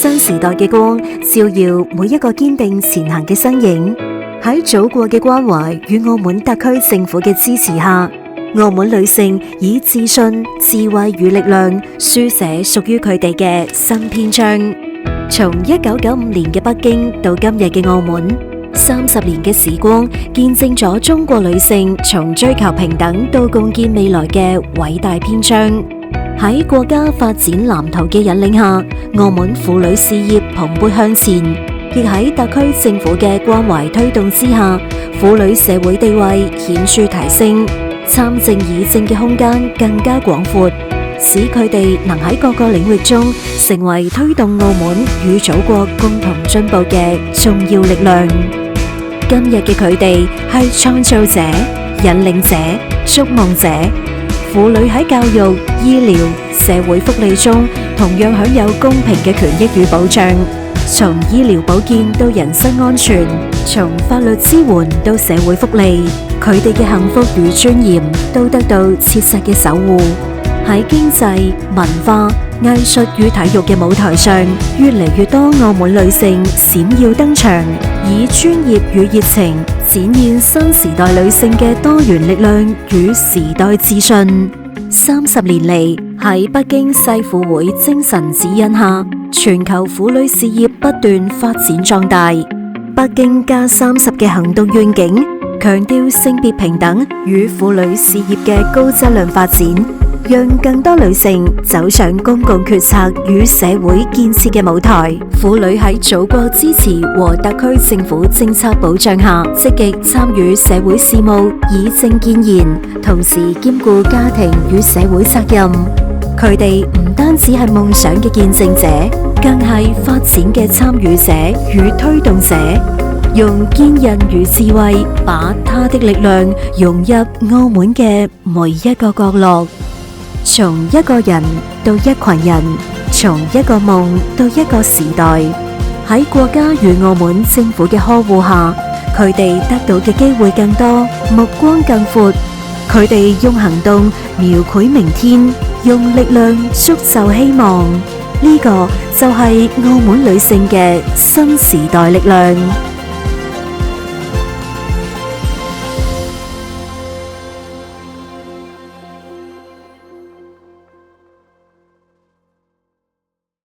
新時代嘅光，照耀每一個堅定前行嘅身影。喺祖國嘅關懷與澳門特區政府嘅支持下，澳門女性以自信、智慧與力量書寫屬於佢哋嘅新篇章。從1995年嘅北京到今日嘅澳門，30年嘅時光見證咗中國女性從追求平等到共建未來嘅偉大篇章。喺國家發展藍圖嘅引領下，澳門婦女事業蓬勃向前，亦喺特區政府嘅關懷推動之下，婦女社會地位顯著提升，參政議政嘅空間更加廣闊，使佢哋能喺各個領域中成為推動澳門與祖國共同進步嘅重要力量。今日嘅佢哋係創造者、引領者、築夢者。婦女喺教育、醫療、社會福利中同樣享有公平嘅權益與保障，從醫療保健到人身安全，從法律支援到社會福利，佢哋嘅幸福與尊嚴都得到切實嘅守護。喺經濟、文化、藝術與體育嘅舞台上，越嚟越多澳門女性閃耀登場，以專業與熱情展現新時代女性嘅多元力量與時代自信。30年嚟，喺北京世婦會精神指引下，全球婦女事業不斷發展壯大。北京+30嘅行動願景強調性別平等與婦女事業嘅高質量發展，讓更多女性走上公共決策與社會建設嘅舞台。婦女喺祖國支持和特區政府政策保障下，積極參與社會事務，以正建言，同時兼顧家庭與社會責任。佢哋唔單止係夢想嘅見證者，更係發展嘅參與者與推動者，用堅韌與智慧，把她的力量融入澳門嘅每一個角落。從一個人到一群人，從一個夢到一個時代，喺國家與澳門政府嘅呵護下，佢哋得到嘅機會更多，目光更闊。佢哋用行動描繪明天，用力量築就希望。呢個就係澳門女性嘅新時代力量。